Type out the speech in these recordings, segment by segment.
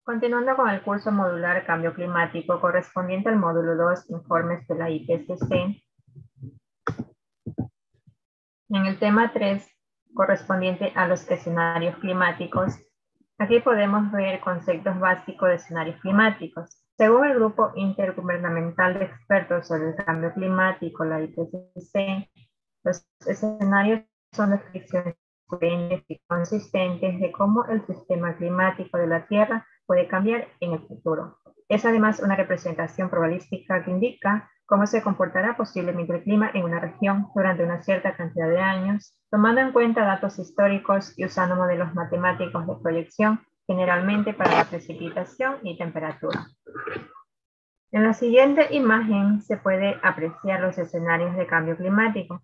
Continuando con el curso modular Cambio Climático correspondiente al módulo 2, informes de la IPCC, en el tema 3, correspondiente a los escenarios climáticos, aquí podemos ver conceptos básicos de escenarios climáticos. Según el Grupo Intergubernamental de Expertos sobre el Cambio Climático, la IPCC, los escenarios son descripciones coherentes y consistentes de cómo el sistema climático de la Tierra puede cambiar en el futuro. Es además una representación probabilística que indica cómo se comportará posiblemente el clima en una región durante una cierta cantidad de años, tomando en cuenta datos históricos y usando modelos matemáticos de proyección, generalmente para la precipitación y temperatura. En la siguiente imagen se puede apreciar los escenarios de cambio climático,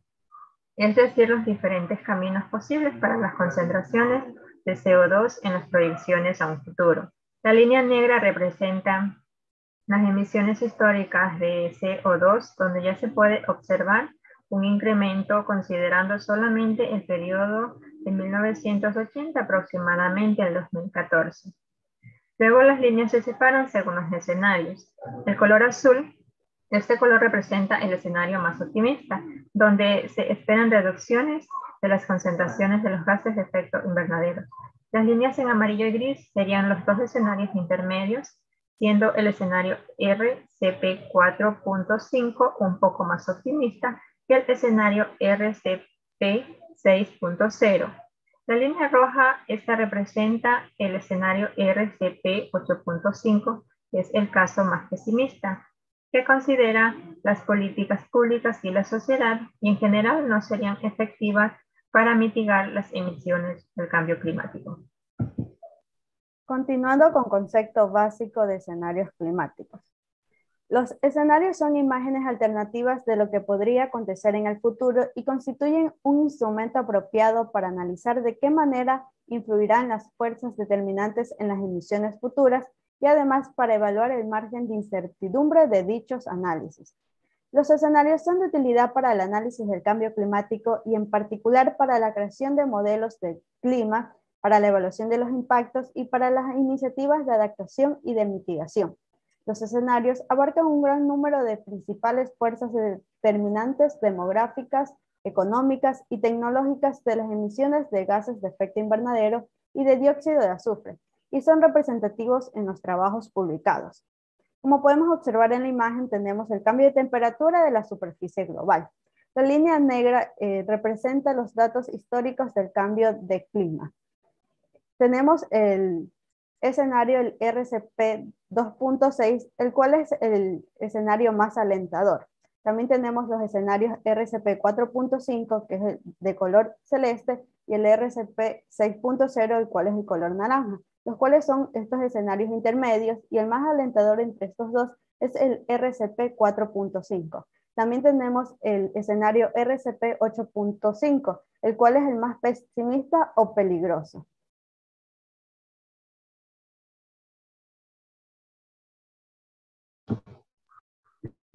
es decir, los diferentes caminos posibles para las concentraciones de CO2 en las proyecciones a un futuro. La línea negra representa las emisiones históricas de CO2, donde ya se puede observar un incremento considerando solamente el periodo de 1980 aproximadamente al 2014. Luego las líneas se separan según los escenarios. El color azul, este color representa el escenario más optimista, donde se esperan reducciones de las concentraciones de los gases de efecto invernadero. Las líneas en amarillo y gris serían los dos escenarios intermedios, siendo el escenario RCP 4.5 un poco más optimista que el escenario RCP 6.0. La línea roja, esta representa el escenario RCP 8.5, que es el caso más pesimista, que considera las políticas públicas y la sociedad y en general no serían efectivas para mitigar las emisiones del cambio climático. Continuando con concepto básico de escenarios climáticos. Los escenarios son imágenes alternativas de lo que podría acontecer en el futuro y constituyen un instrumento apropiado para analizar de qué manera influirán las fuerzas determinantes en las emisiones futuras y además para evaluar el margen de incertidumbre de dichos análisis. Los escenarios son de utilidad para el análisis del cambio climático y en particular para la creación de modelos de clima, para la evaluación de los impactos y para las iniciativas de adaptación y de mitigación. Los escenarios abarcan un gran número de principales fuerzas determinantes demográficas, económicas y tecnológicas de las emisiones de gases de efecto invernadero y de dióxido de azufre, y son representativos en los trabajos publicados. Como podemos observar en la imagen, tenemos el cambio de temperatura de la superficie global. La línea negra representa los datos históricos del cambio de clima. Tenemos el escenario, el RCP 2.6, el cual es el escenario más alentador. También tenemos los escenarios RCP 4.5, que es de color celeste, y el RCP 6.0, el cual es el color naranja, los cuales son estos escenarios intermedios, y el más alentador entre estos dos es el RCP 4.5. También tenemos el escenario RCP 8.5, el cual es el más pesimista o peligroso.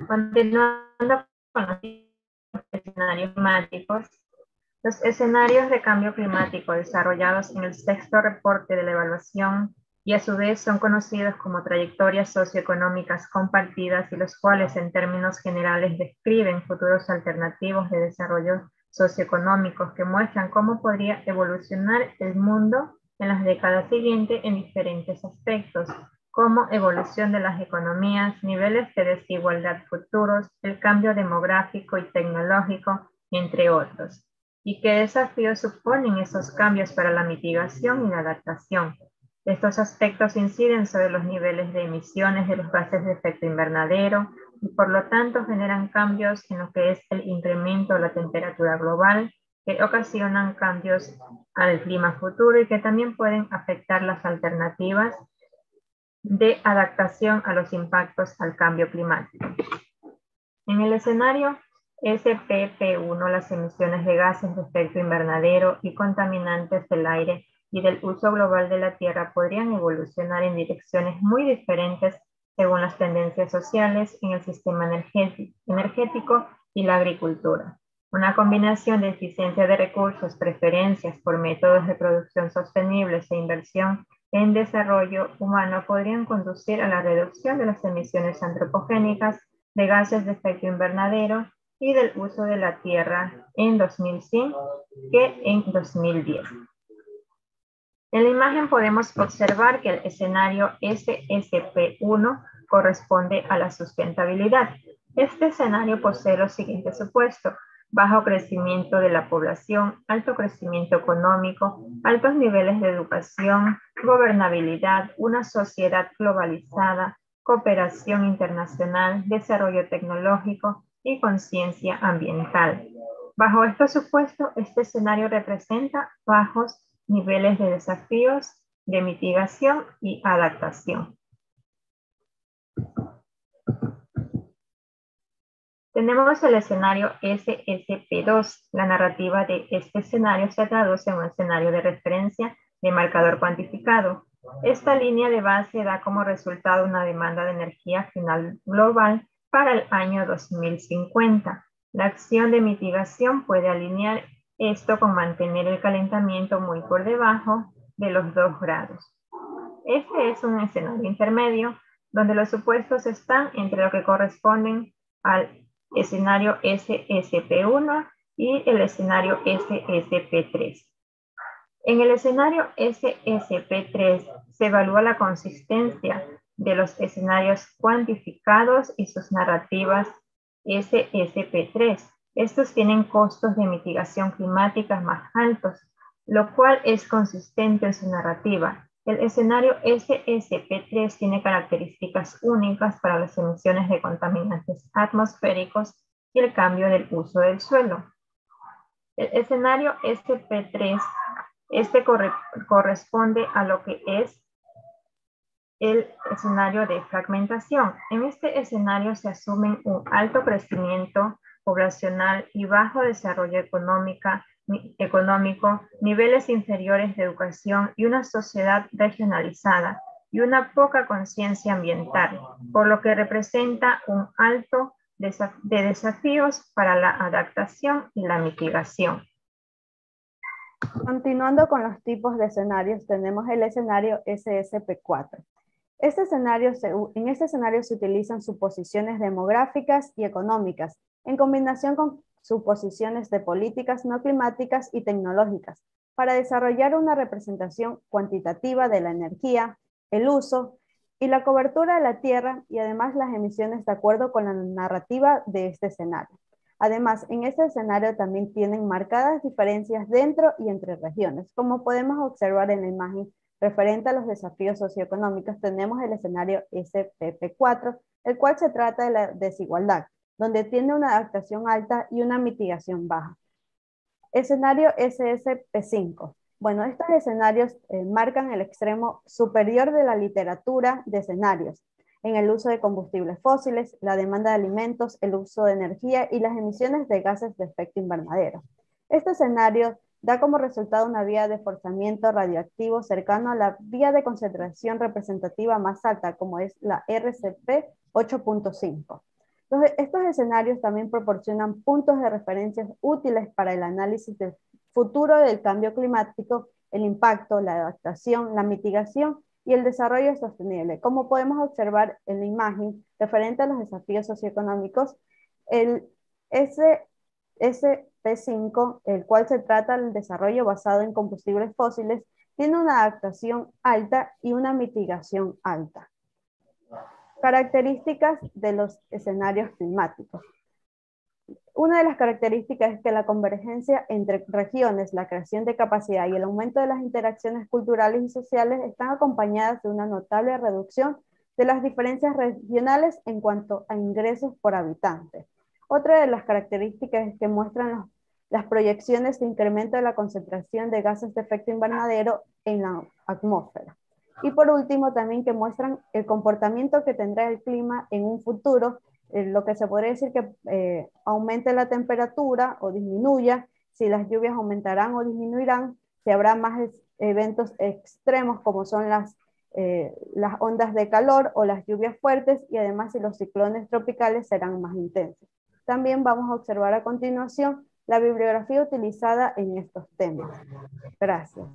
Continuando con los escenarios climáticos, los escenarios de cambio climático desarrollados en el sexto reporte de la evaluación y a su vez son conocidos como trayectorias socioeconómicas compartidas y los cuales en términos generales describen futuros alternativos de desarrollo socioeconómicos que muestran cómo podría evolucionar el mundo en las décadas siguientes en diferentes aspectos, como evolución de las economías, niveles de desigualdad futuros, el cambio demográfico y tecnológico, entre otros. ¿Y qué desafíos suponen esos cambios para la mitigación y la adaptación? Estos aspectos inciden sobre los niveles de emisiones de los gases de efecto invernadero y por lo tanto generan cambios en lo que es el incremento de la temperatura global, que ocasionan cambios al clima futuro y que también pueden afectar las alternativas de adaptación a los impactos al cambio climático. En el escenario SPP1, las emisiones de gases de efecto invernadero y contaminantes del aire y del uso global de la tierra podrían evolucionar en direcciones muy diferentes según las tendencias sociales en el sistema energético y la agricultura. Una combinación de eficiencia de recursos, preferencias por métodos de producción sostenibles e inversión en desarrollo humano podrían conducir a la reducción de las emisiones antropogénicas de gases de efecto invernadero y del uso de la tierra en 2100 que en 2010. En la imagen podemos observar que el escenario SSP1 corresponde a la sustentabilidad. Este escenario posee los siguientes supuestos: bajo crecimiento de la población, alto crecimiento económico, altos niveles de educación, gobernabilidad, una sociedad globalizada, cooperación internacional, desarrollo tecnológico y conciencia ambiental. Bajo estos supuestos, este escenario representa bajos niveles de desafíos, de mitigación y adaptación. Tenemos el escenario SSP2. La narrativa de este escenario se traduce en un escenario de referencia de marcador cuantificado. Esta línea de base da como resultado una demanda de energía final global para el año 2050. La acción de mitigación puede alinear esto con mantener el calentamiento muy por debajo de los 2 grados. Este es un escenario intermedio donde los supuestos están entre lo que corresponden al escenario SSP1 y el escenario SSP3. En el escenario SSP3 se evalúa la consistencia de los escenarios cuantificados y sus narrativas SSP3. Estos tienen costos de mitigación climática más altos, lo cual es consistente en su narrativa. El escenario SSP3 tiene características únicas para las emisiones de contaminantes atmosféricos y el cambio del uso del suelo. El escenario SP3 corresponde a lo que es el escenario de fragmentación. En este escenario se asumen un alto crecimiento poblacional y bajo desarrollo económico, niveles inferiores de educación y una sociedad regionalizada y una poca conciencia ambiental, por lo que representa un alto de desafíos para la adaptación y la mitigación. Continuando con los tipos de escenarios, tenemos el escenario SSP4. En este escenario se utilizan suposiciones demográficas y económicas, en combinación con suposiciones de políticas no climáticas y tecnológicas, para desarrollar una representación cuantitativa de la energía, el uso y la cobertura de la Tierra y además las emisiones de acuerdo con la narrativa de este escenario. Además, en este escenario también tienen marcadas diferencias dentro y entre regiones. Como podemos observar en la imagen referente a los desafíos socioeconómicos, tenemos el escenario SPP4, el cual se trata de la desigualdad, donde tiene una adaptación alta y una mitigación baja. Escenario SSP5. Bueno, estos escenarios marcan el extremo superior de la literatura de escenarios en el uso de combustibles fósiles, la demanda de alimentos, el uso de energía y las emisiones de gases de efecto invernadero. Este escenario da como resultado una vía de forzamiento radioactivo cercano a la vía de concentración representativa más alta, como es la RCP 8.5. Estos escenarios también proporcionan puntos de referencia útiles para el análisis del futuro del cambio climático, el impacto, la adaptación, la mitigación y el desarrollo sostenible. Como podemos observar en la imagen referente a los desafíos socioeconómicos, el SSP5, el cual se trata del desarrollo basado en combustibles fósiles, tiene una adaptación alta y una mitigación alta. Características de los escenarios climáticos. Una de las características es que la convergencia entre regiones, la creación de capacidad y el aumento de las interacciones culturales y sociales están acompañadas de una notable reducción de las diferencias regionales en cuanto a ingresos por habitante. Otra de las características es que muestran las proyecciones de incremento de la concentración de gases de efecto invernadero en la atmósfera. Y por último, también que muestran el comportamiento que tendrá el clima en un futuro, lo que se podría decir que aumente la temperatura o disminuya, si las lluvias aumentarán o disminuirán, si habrá más eventos extremos como son las ondas de calor o las lluvias fuertes, y además si los ciclones tropicales serán más intensos. También vamos a observar a continuación la bibliografía utilizada en estos temas. Gracias.